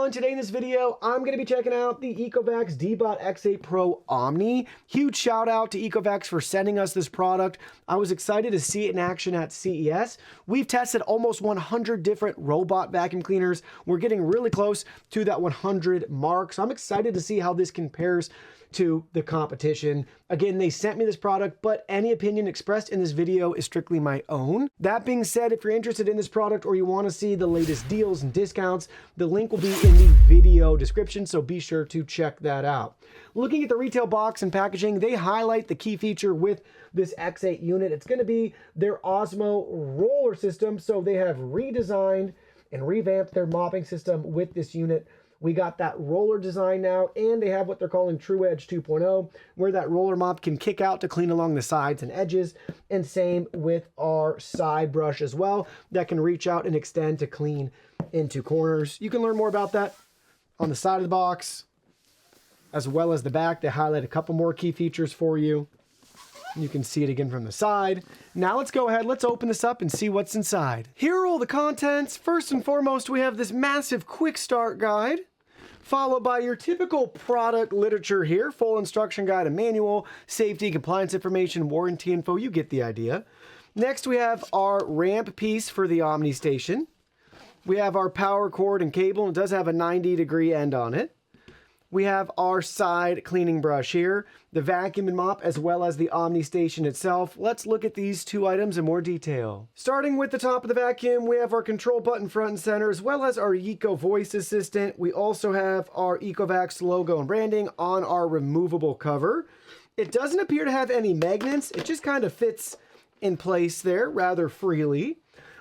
everyone, today in this video, I'm going to be checking out the Ecovacs Deebot X8 Pro Omni. Huge shout out to Ecovacs for sending us this product. I was excited to see it in action at CES. We've tested almost 100 different robot vacuum cleaners. We're getting really close to that 100 mark, so I'm excited to see how this compares to the competition. Again, they sent me this product, but any opinion expressed in this video is strictly my own. That being said, if you're interested in this product or you want to see the latest deals and discounts, the link will be in the video description, so be sure to check that out. Looking at the retail box and packaging, they highlight the key feature with this X8 unit. It's going to be their Osmo roller system, so they have redesigned and revamped their mopping system with this unit. We got that roller design now, and they have what they're calling True Edge 2.0, where that roller mop can kick out to clean along the sides and edges, and same with our side brush as well, that can reach out and extend to clean into corners. You can learn more about that on the side of the box, as well as the back. They highlight a couple more key features for you. You can see it again from the side. Now let's go ahead, let's open this up and see what's inside. Here are all the contents. First and foremost, we have this massive quick start guide, followed by your typical product literature here, full instruction guide and manual, safety, compliance information, warranty info, you get the idea. Next, we have our ramp piece for the Omni station. We have our power cord and cable, and it does have a 90-degree end on it. We have our side cleaning brush here, the vacuum and mop, as well as the Omni station itself. Let's look at these two items in more detail. Starting with the top of the vacuum, we have our control button front and center, as well as our Eco voice assistant. We also have our Ecovacs logo and branding on our removable cover. It doesn't appear to have any magnets. It just kind of fits in place there rather freely.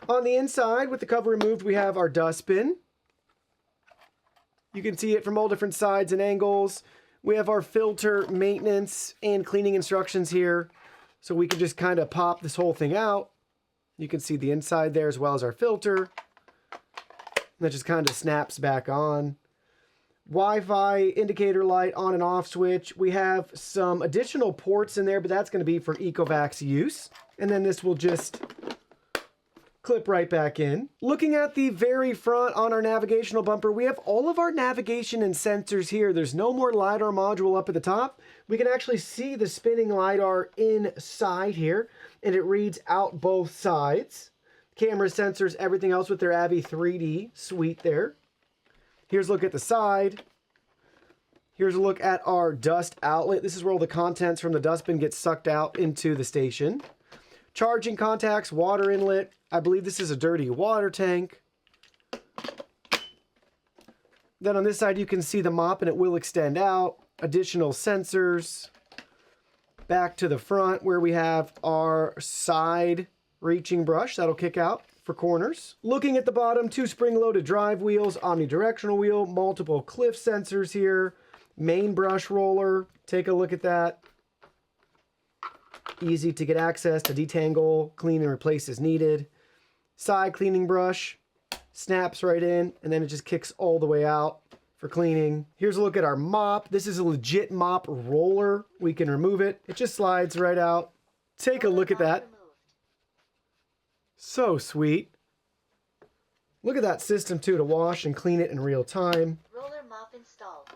On the inside, with the cover removed, we have our dustbin. You can see it from all different sides and angles. We have our filter maintenance and cleaning instructions here. So we can just kind of pop this whole thing out. You can see the inside there as well as our filter. And that just kind of snaps back on. Wi-Fi indicator light on and off switch. We have some additional ports in there, but that's going to be for Ecovacs use. And then this will just clip right back in. Looking at the very front on our navigational bumper, we have all of our navigation and sensors here. There's no more LiDAR module up at the top. We can actually see the spinning LiDAR inside here, and it reads out both sides. Camera, sensors, everything else with their Avi 3D suite there. Here's a look at the side. Here's a look at our dust outlet. This is where all the contents from the dustbin get sucked out into the station. Charging contacts, water inlet. I believe this is a dirty water tank. Then on this side, you can see the mop and it will extend out. Additional sensors. Back to the front where we have our side reaching brush that'll kick out for corners. Looking at the bottom, 2 spring-loaded drive wheels, omnidirectional wheel, multiple cliff sensors here, main brush roller. Take a look at that. Easy to get access to detangle, clean and replace as needed. Side cleaning brush, snaps right in, and then it just kicks all the way out for cleaning. Here's a look at our mop. This is a legit mop roller. We can remove it. It just slides right out. Take a look at that. So sweet. Look at that system too, to wash and clean it in real time. Roller mop installed.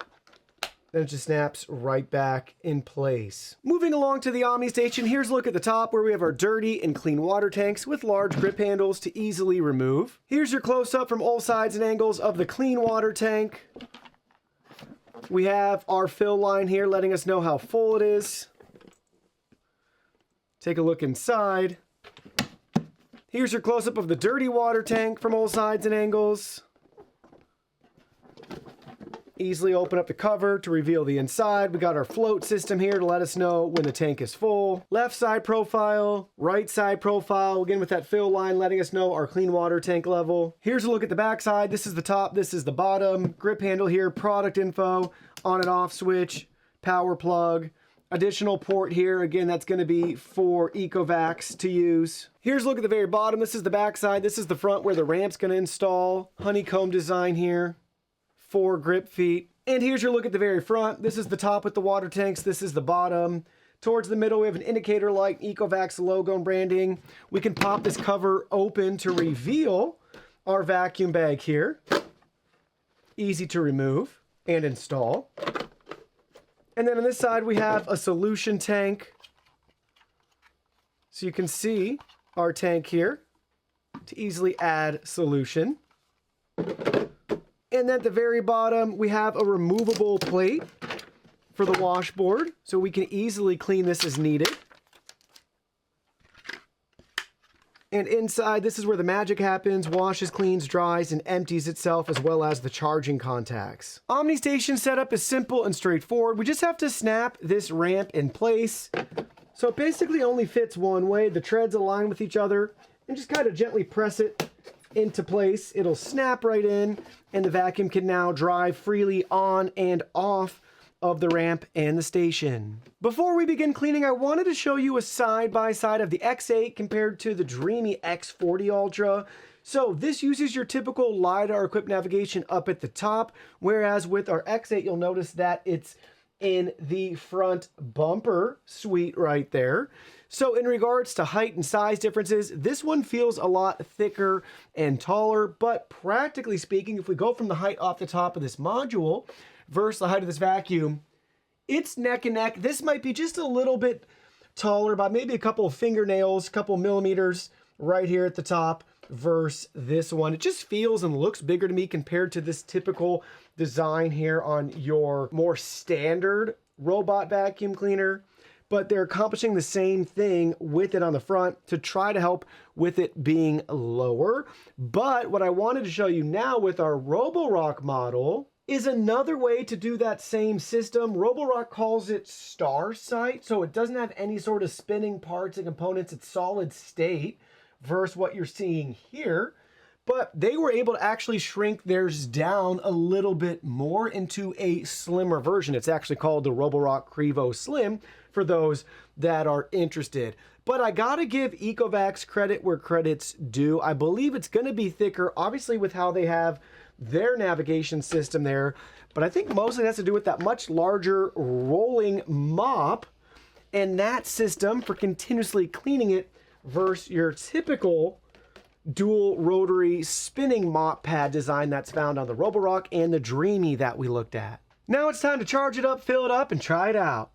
Then it just snaps right back in place. Moving along to the Omni station, here's a look at the top where we have our dirty and clean water tanks with large grip handles to easily remove. Here's your close-up from all sides and angles of the clean water tank. We have our fill line here letting us know how full it is. Take a look inside. Here's your close-up of the dirty water tank from all sides and angles. Easily open up the cover to reveal the inside. We got our float system here to let us know when the tank is full. Left side profile, right side profile, again with that fill line letting us know our clean water tank level. Here's a look at the back side. This is the top, this is the bottom. Grip handle here, product info, on and off switch, power plug. Additional port here, again, that's going to be for Ecovacs to use. Here's a look at the very bottom. This is the back side. This is the front where the ramp's going to install. Honeycomb design here. 4 grip feet. And here's your look at the very front. This is the top with the water tanks. This is the bottom. Towards the middle, we have an indicator light, Ecovacs logo and branding. We can pop this cover open to reveal our vacuum bag here. easy to remove and install. And then on this side, we have a solution tank. So you can see our tank here to easily add solution. And then at the very bottom, we have a removable plate for the washboard, so we can easily clean this as needed. And inside, this is where the magic happens, washes, cleans, dries, and empties itself, as well as the charging contacts. Omni Station setup is simple and straightforward. We just have to snap this ramp in place. So it basically only fits one way. The treads align with each other, and just kind of gently press it into place. It'll snap right in, and the vacuum can now drive freely on and off of the ramp and the station. Before we begin cleaning, I wanted to show you a side-by-side of the X8 compared to the Dreamy X40 Ultra. So this uses your typical LiDAR equipped navigation up at the top, whereas with our X8, you'll notice that it's in the front bumper suite right there. So in regards to height and size differences, this one feels a lot thicker and taller, but practically speaking, if we go from the height off the top of this module versus the height of this vacuum, it's neck and neck. This might be just a little bit taller by maybe a couple of fingernails, couple millimeters right here at the top versus this one. It just feels and looks bigger to me compared to this typical design here on your more standard robot vacuum cleaner. But they're accomplishing the same thing with it on the front to try to help with it being lower. But what I wanted to show you now with our Roborock model is another way to do that same system. Roborock calls it Star Sight, so it doesn't have any sort of spinning parts and components. It's solid state versus what you're seeing here. But they were able to actually shrink theirs down a little bit more into a slimmer version. It's actually called the Roborock Crevo Slim for those that are interested. But I gotta give Ecovacs credit where credit's due. I believe it's gonna be thicker, obviously with how they have their navigation system there, but I think mostly it has to do with that much larger rolling mop and that system for continuously cleaning it versus your typical dual rotary spinning mop pad design that's found on the Roborock and the Dreamy that we looked at. Now it's time to charge it up, fill it up, and try it out.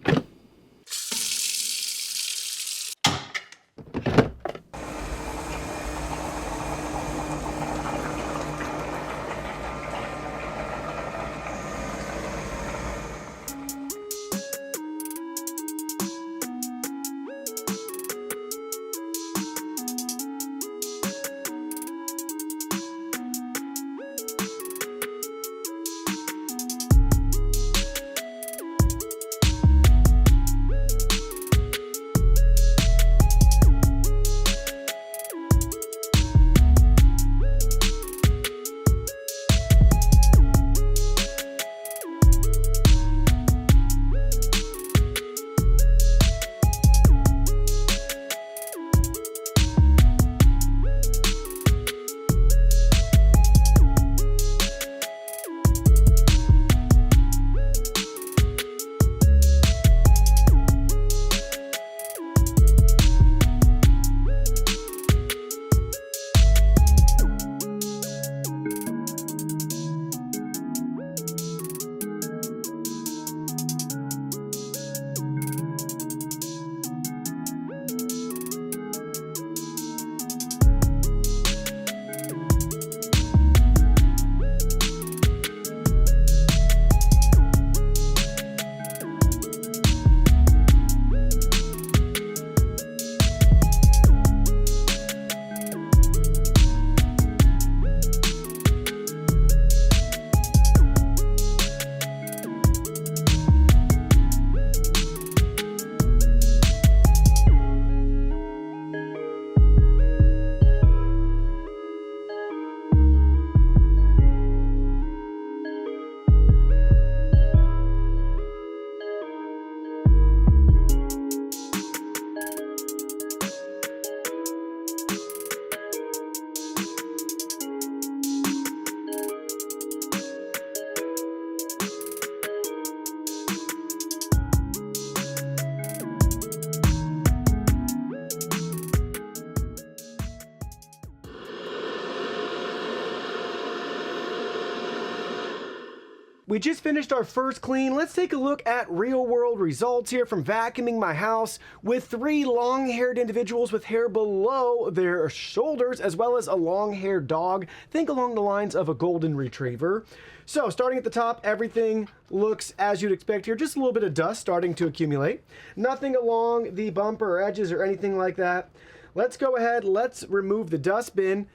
We just finished our first clean. Let's take a look at real world results here from vacuuming my house with 3 long-haired individuals with hair below their shoulders, as well as a long-haired dog. Think along the lines of a golden retriever. So starting at the top, everything looks as you'd expect here. Just a little bit of dust starting to accumulate. Nothing along the bumper or edges or anything like that. Let's go ahead, let's remove the dustbin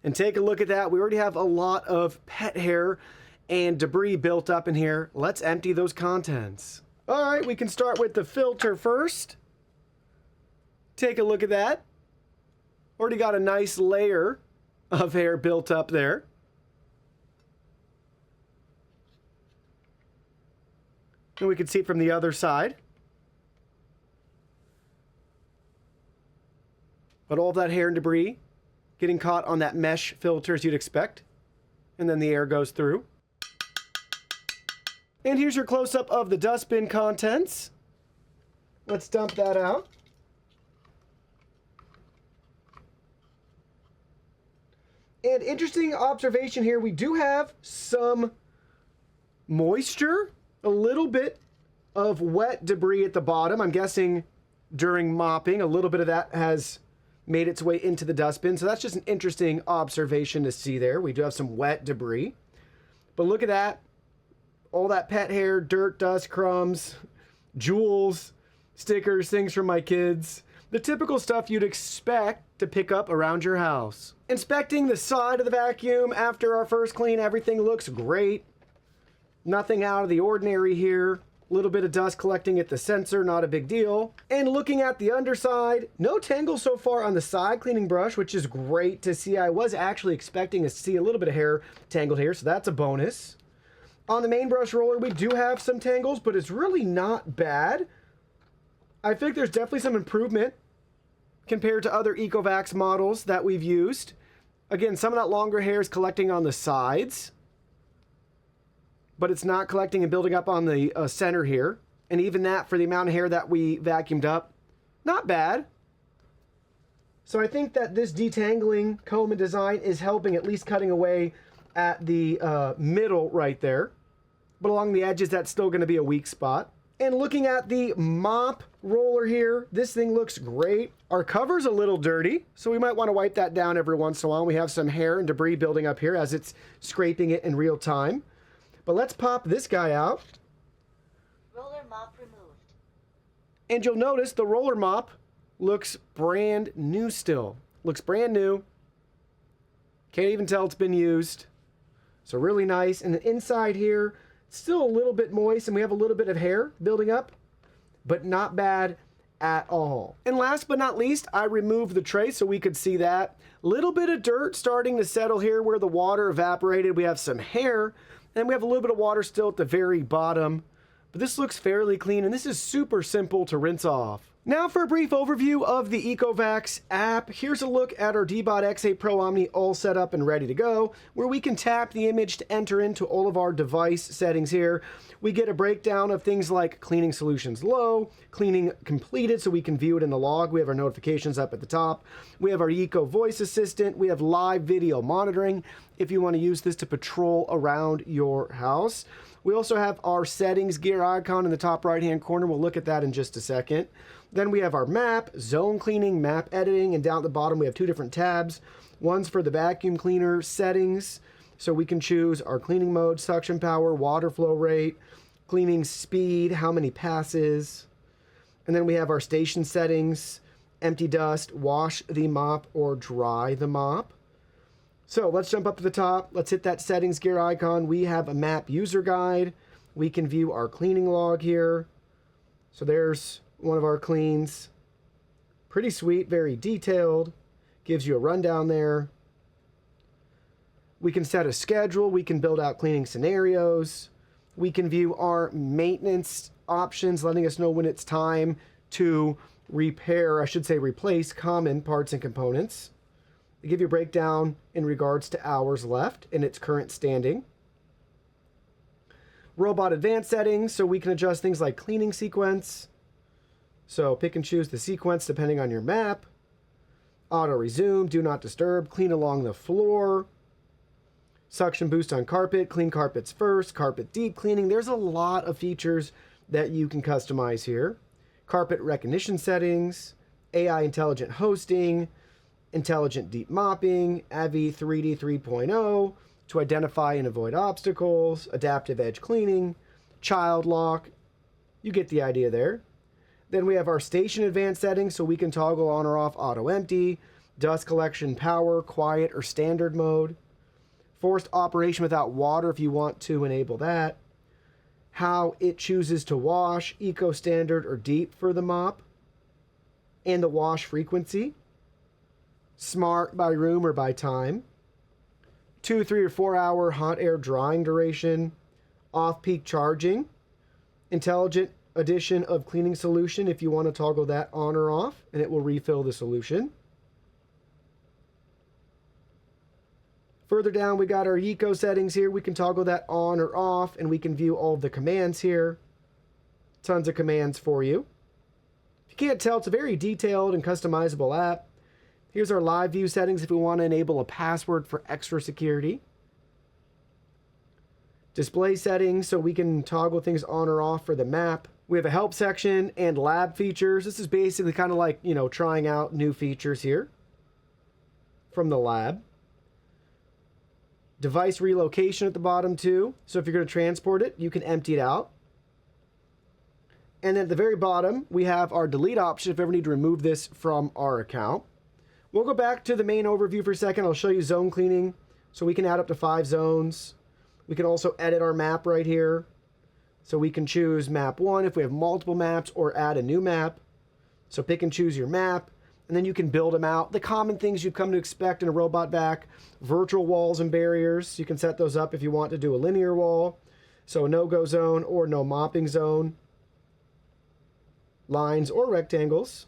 and take a look at that. We already have a lot of pet hair and debris built up in here. Let's empty those contents. All right, we can start with the filter first. Take a look at that. Already got a nice layer of hair built up there. And we can see it from the other side. But all of that hair and debris getting caught on that mesh filter as you'd expect. And then the air goes through. And here's your close-up of the dustbin contents. Let's dump that out. And interesting observation here, we do have some moisture, a little bit of wet debris at the bottom. I'm guessing during mopping, a little bit of that has made its way into the dustbin. So that's just an interesting observation to see there. We do have some wet debris. But look at that. All that pet hair, dirt, dust, crumbs, jewels, stickers, things from my kids. The typical stuff you'd expect to pick up around your house. Inspecting the side of the vacuum after our first clean, everything looks great. Nothing out of the ordinary here. A little bit of dust collecting at the sensor, not a big deal. And looking at the underside, no tangles so far on the side cleaning brush, which is great to see. I was actually expecting to see a little bit of hair tangled here, so that's a bonus. On the main brush roller, we do have some tangles, but it's really not bad. I think there's definitely some improvement compared to other Ecovacs models that we've used. Again, some of that longer hair is collecting on the sides, but it's not collecting and building up on the center here. And even that, for the amount of hair that we vacuumed up, not bad. So I think that this detangling comb and design is helping, at least cutting away at the middle right there. But along the edges, that's still going to be a weak spot. And looking at the mop roller here, this thing looks great. Our cover's a little dirty, so we might want to wipe that down every once in a while. We have some hair and debris building up here as it's scraping it in real time. But let's pop this guy out. Roller mop removed. And you'll notice the roller mop looks brand new still. Looks brand new. Can't even tell it's been used. So really nice. And the inside here, still a little bit moist, and we have a little bit of hair building up, but not bad at all. And last but not least, I removed the tray so we could see that. Little bit of dirt starting to settle here where the water evaporated. We have some hair, and we have a little bit of water still at the very bottom. But this looks fairly clean, and this is super simple to rinse off. Now for a brief overview of the Ecovacs app, here's a look at our Deebot X8 Pro Omni all set up and ready to go, where we can tap the image to enter into all of our device settings here. We get a breakdown of things like cleaning solutions low, cleaning completed so we can view it in the log. We have our notifications up at the top. We have our Eco Voice Assistant. We have live video monitoring if you want to use this to patrol around your house. We also have our settings gear icon in the top right-hand corner. We'll look at that in just a second. Then we have our map, zone cleaning, map editing, and down at the bottom we have 2 different tabs. One's for the vacuum cleaner settings, so we can choose our cleaning mode, suction power, water flow rate, cleaning speed, how many passes. And then we have our station settings, empty dust, wash the mop, or dry the mop. So let's jump up to the top. Let's hit that settings gear icon. We have a map user guide. We can view our cleaning log here. So there's one of our cleans. Pretty sweet, very detailed. Gives you a rundown there. We can set a schedule. We can build out cleaning scenarios. We can view our maintenance options, letting us know when it's time to repair, I should say replace, common parts and components. They give you a breakdown in regards to hours left and its current standing. Robot advanced settings, so we can adjust things like cleaning sequence. So pick and choose the sequence depending on your map. Auto resume, do not disturb, clean along the floor. suction boost on carpet, clean carpets first, carpet deep cleaning. There's a lot of features that you can customize here. Carpet recognition settings, AI intelligent hosting, intelligent deep mopping, AVI 3D 3.0 to identify and avoid obstacles, adaptive edge cleaning, child lock. You get the idea there. Then we have our station advanced settings, so we can toggle on or off auto empty, dust collection power, quiet or standard mode, forced operation without water if you want to enable that, how it chooses to wash, eco standard or deep for the mop, and the wash frequency, smart by room or by time, 2, 3, or 4 hour hot air drying duration, off-peak charging, intelligent addition of cleaning solution if you want to toggle that on or off, and it will refill the solution. Further down, we got our eco settings here. We can toggle that on or off, and we can view all of the commands here. Tons of commands for you. If you can't tell, it's a very detailed and customizable app. Here's our live view settings if we want to enable a password for extra security. Display settings, so we can toggle things on or off for the map. We have a help section and lab features. This is basically kind of like, you know, trying out new features here from the lab. Device relocation at the bottom too. So if you're going to transport it, you can empty it out. And then at the very bottom, we have our delete option if we ever need to remove this from our account. We'll go back to the main overview for a second. I'll show you zone cleaning. So we can add up to 5 zones. We can also edit our map right here. So we can choose map 1 if we have multiple maps, or add a new map. So pick and choose your map, and then you can build them out. The common things you've come to expect in a robot vac: virtual walls and barriers. You can set those up if you want to do a linear wall. So a no-go zone or no mopping zone. Lines or rectangles.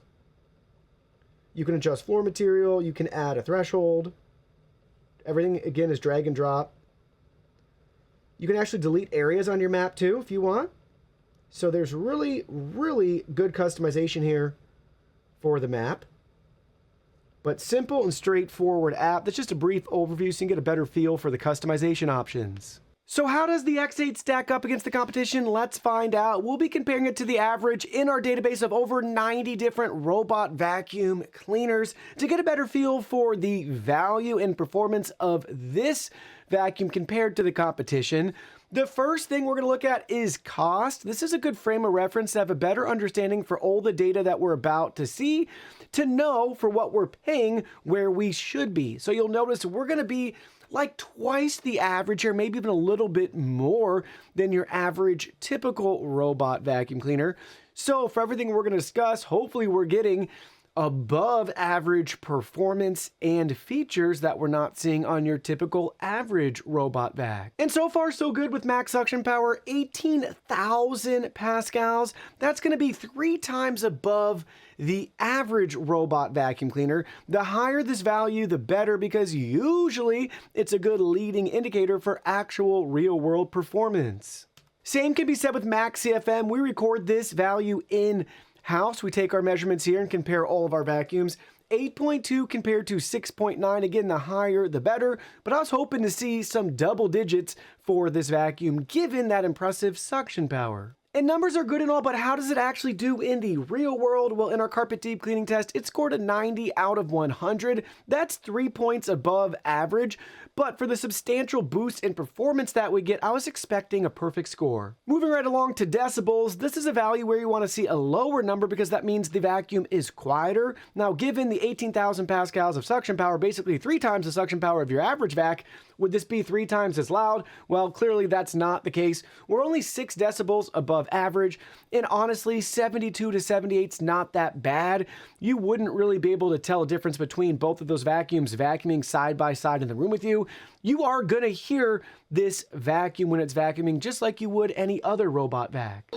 You can adjust floor material. You can add a threshold. Everything, again, is drag and drop. You can actually delete areas on your map too if you want. So there's really, really good customization here for the map. But simple and straightforward app. That's just a brief overview so you can get a better feel for the customization options. So how does the X8 stack up against the competition? Let's find out. We'll be comparing it to the average in our database of over 90 different robot vacuum cleaners to get a better feel for the value and performance of this vacuum compared to the competition. The first thing we're going to look at is cost. This is a good frame of reference to have a better understanding for all the data that we're about to see, to know for what we're paying where we should be. So you'll notice we're going to be like twice the average here, maybe even a little bit more than your average typical robot vacuum cleaner. So for everything we're going to discuss, hopefully we're getting above average performance and features that we're not seeing on your typical average robot vac. And so far so good with max suction power, 18,000 pascals. That's going to be 3 times above the average robot vacuum cleaner. The higher this value, the better, because usually it's a good leading indicator for actual real world performance. Same can be said with max CFM. We record this value in house. We take our measurements here and compare all of our vacuums. 8.2 compared to 6.9. Again, the higher the better, but I was hoping to see some double digits for this vacuum given that impressive suction power. And numbers are good and all, but how does it actually do in the real world? Well, in our carpet deep cleaning test, it scored a 90 out of 100. That's 3 points above average. But for the substantial boost in performance that we get, I was expecting a perfect score. Moving right along to decibels, this is a value where you want to see a lower number because that means the vacuum is quieter. Now, given the 18,000 pascals of suction power, basically 3 times the suction power of your average vac, would this be 3 times as loud? Well, clearly that's not the case. We're only 6 decibels above average, and honestly, 72 to 78 is not that bad. You wouldn't really be able to tell a difference between both of those vacuums vacuuming side by side in the room with you. You are gonna hear this vacuum when it's vacuuming just like you would any other robot vac.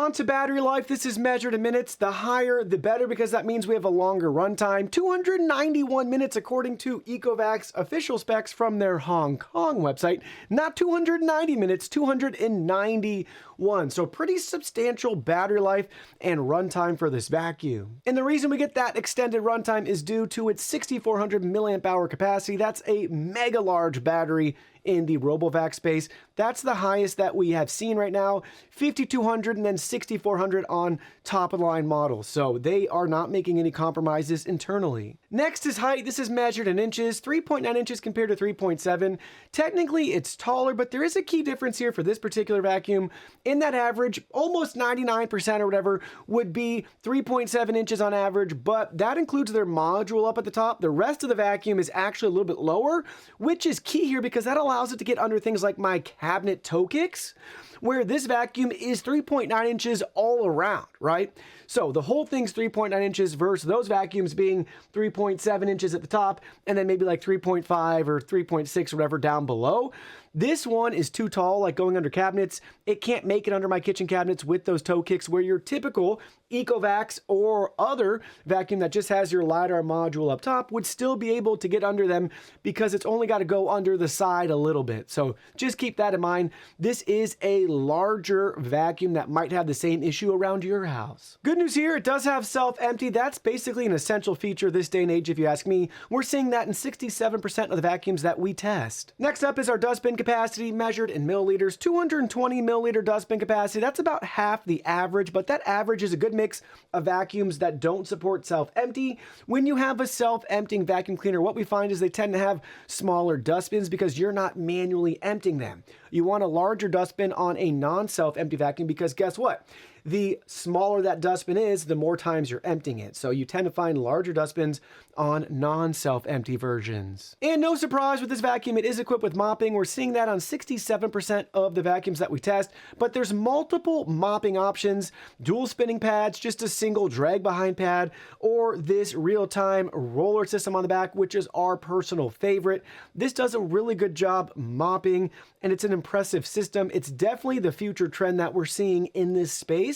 On to battery life. This is measured in minutes. The higher, the better, because that means we have a longer runtime. 291 minutes according to Ecovacs official specs from their Hong Kong website. Not 290 minutes, 291. So pretty substantial battery life and runtime for this vacuum. And the reason we get that extended runtime is due to its 6,400 milliamp hour capacity. That's a mega large battery in the RoboVac space. That's the highest that we have seen right now, 5,200 and then 6,400 on top of the line models. So they are not making any compromises internally. Next is height. This is measured in inches, 3.9 inches compared to 3.7. Technically it's taller, but there is a key difference here for this particular vacuum. In that average, almost 99% or whatever would be 3.7 inches on average, but that includes their module up at the top. The rest of the vacuum is actually a little bit lower, which is key here because that allows it to get under things like my cabinet toe kicks, where this vacuum is 3.9 inches all around, right? So the whole thing's 3.9 inches versus those vacuums being 3.7 inches at the top and then maybe like 3.5 or 3.6 or whatever down below. This one is too tall, like going under cabinets. It can't make it under my kitchen cabinets with those toe kicks, where your typical Ecovacs or other vacuum that just has your LiDAR module up top would still be able to get under them because it's only got to go under the side a little bit. So just keep that in mind. This is a larger vacuum that might have the same issue around your house. Good news here, it does have self-empty. That's basically an essential feature this day and age, if you ask me. We're seeing that in 67% of the vacuums that we test. Next up is our dustbin capacity measured in milliliters. 220 milliliter dustbin capacity. That's about half the average, but that average is a good mix of vacuums that don't support self-empty. When you have a self-emptying vacuum cleaner, what we find is they tend to have smaller dustbins because you're not manually emptying them. You want a larger dustbin on a non-self-empty vacuum because guess what? The smaller that dustbin is, the more times you're emptying it. So you tend to find larger dustbins on non-self-empty versions. And no surprise with this vacuum, it is equipped with mopping. We're seeing that on 67% of the vacuums that we test, but there's multiple mopping options, dual spinning pads, just a single drag behind pad, or this real-time roller system on the back, which is our personal favorite. This does a really good job mopping, and it's an impressive system. It's definitely the future trend that we're seeing in this space.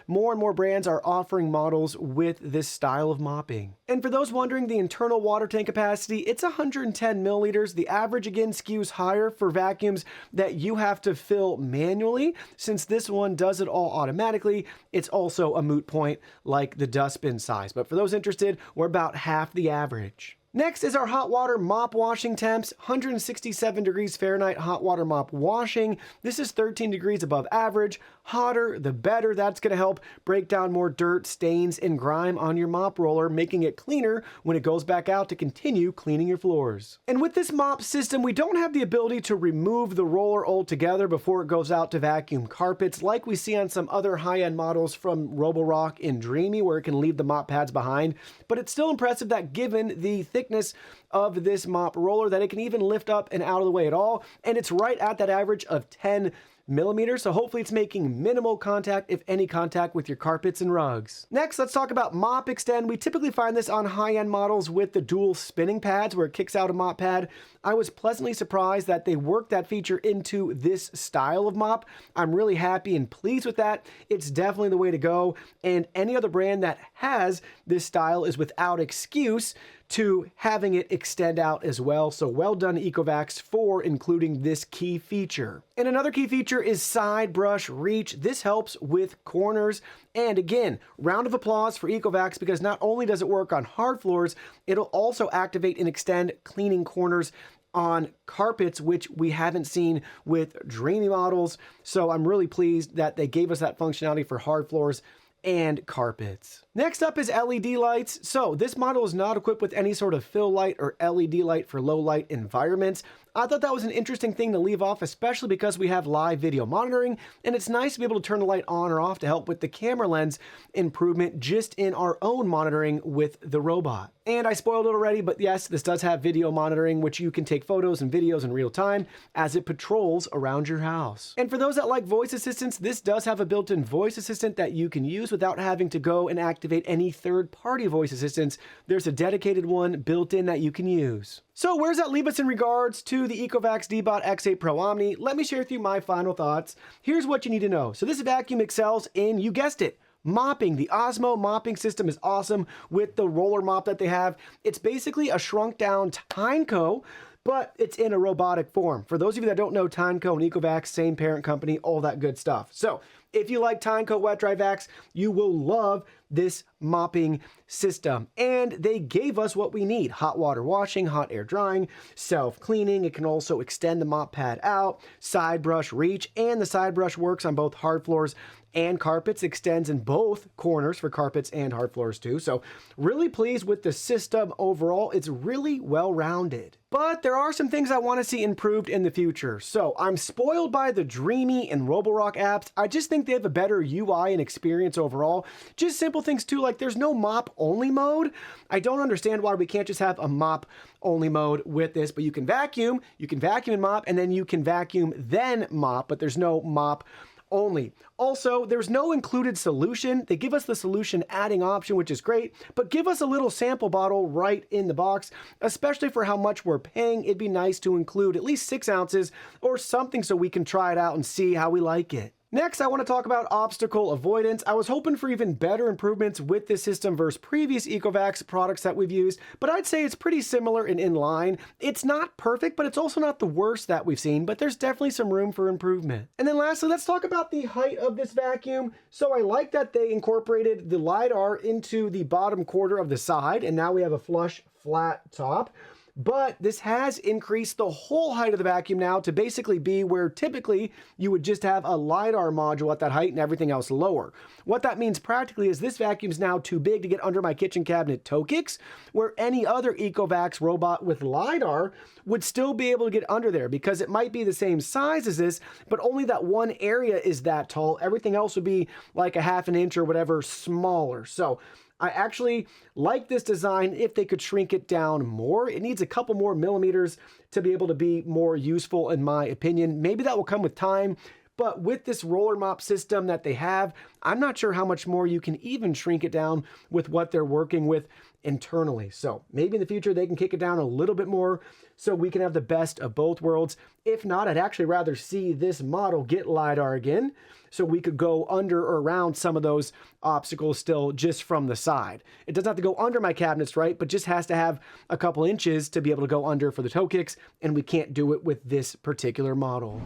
More and more brands are offering models with this style of mopping. And for those wondering, the internal water tank capacity, it's 110 milliliters. The average again skews higher for vacuums that you have to fill manually. Since this one does it all automatically, it's also a moot point like the dustbin size. But for those interested, we're about half the average. Next is our hot water mop washing temps, 167 degrees Fahrenheit hot water mop washing. This is 13 degrees above average. Hotter, the better. That's going to help break down more dirt, stains, and grime on your mop roller, making it cleaner when it goes back out to continue cleaning your floors. And with this mop system, we don't have the ability to remove the roller altogether before it goes out to vacuum carpets like we see on some other high-end models from Roborock and Dreamy, where it can leave the mop pads behind. But it's still impressive that given the thickness of this mop roller that it can even lift up and out of the way at all, and it's right at that average of 10 millimeters, so hopefully it's making minimal contact, if any contact, with your carpets and rugs. Next, let's talk about Mop Extend. We typically find this on high-end models with the dual spinning pads where it kicks out a mop pad. I was pleasantly surprised that they worked that feature into this style of mop. I'm really happy and pleased with that. It's definitely the way to go, and any other brand that has this style is without excuse to having it extend out as well. So well done Ecovacs for including this key feature. And another key feature is side brush reach. This helps with corners. And again, round of applause for Ecovacs because not only does it work on hard floors, it'll also activate and extend cleaning corners on carpets, which we haven't seen with Dreamy models. So I'm really pleased that they gave us that functionality for hard floors and carpets. Next up is LED lights. So this model is not equipped with any sort of fill light or LED light for low light environments. I thought that was an interesting thing to leave off, especially because we have live video monitoring, and it's nice to be able to turn the light on or off to help with the camera lens improvement just in our own monitoring with the robot. And I spoiled it already, but yes, this does have video monitoring, which you can take photos and videos in real time as it patrols around your house. And for those that like voice assistants, this does have a built-in voice assistant that you can use without having to go and activate any third-party voice assistants. There's a dedicated one built in that you can use. So where does that leave us in regards to the Ecovacs Deebot X8 Pro Omni? Let me share with you my final thoughts. Here's what you need to know. So this vacuum excels in, you guessed it, mopping. The Osmo mopping system is awesome with the roller mop that they have. It's basically a shrunk down Tyneco, but it's in a robotic form. For those of you that don't know, Tyneco and Ecovacs, same parent company, all that good stuff. So if you like Tyneco wet dry vacs, you will love this mopping system. And they gave us what we need: hot water washing, hot air drying, self-cleaning. It can also extend the mop pad out, side brush reach, and the side brush works on both hard floors and carpets, extends in both corners for carpets and hard floors too. So really pleased with the system overall. It's really well-rounded. But there are some things I want to see improved in the future. So I'm spoiled by the Dreamy and Roborock apps. I just think they have a better UI and experience overall. Just simple things too, like there's no mop only mode. I don't understand why we can't just have a mop only mode with this, but you can vacuum and mop, and then you can vacuum then mop, but there's no mop only. Also, there's no included solution. They give us the solution adding option, which is great, but give us a little sample bottle right in the box, especially for how much we're paying. It'd be nice to include at least 6 ounces or something so we can try it out and see how we like it. Next, I want to talk about obstacle avoidance. I was hoping for even better improvements with this system versus previous Ecovacs products that we've used, but I'd say it's pretty similar and in line. It's not perfect, but it's also not the worst that we've seen, but there's definitely some room for improvement. And then lastly, let's talk about the height of this vacuum. So I like that they incorporated the LiDAR into the bottom quarter of the side, and now we have a flush, flat top. But this has increased the whole height of the vacuum now to basically be where typically you would just have a LiDAR module at that height and everything else lower. What that means practically is this vacuum is now too big to get under my kitchen cabinet toe kicks, where any other Ecovacs robot with LiDAR would still be able to get under there because it might be the same size as this, but only that one area is that tall. Everything else would be like a ½ an inch or whatever smaller. So I actually like this design if they could shrink it down more. It needs a couple more millimeters to be able to be more useful in my opinion. Maybe that will come with time, but with this roller mop system that they have, I'm not sure how much more you can even shrink it down with what they're working with internally. So maybe in the future they can kick it down a little bit more so we can have the best of both worlds. If not, I'd actually rather see this model get LiDAR again so we could go under or around some of those obstacles still just from the side. It doesn't have to go under my cabinets, right? But just has to have a couple inches to be able to go under for the toe kicks, and we can't do it with this particular model.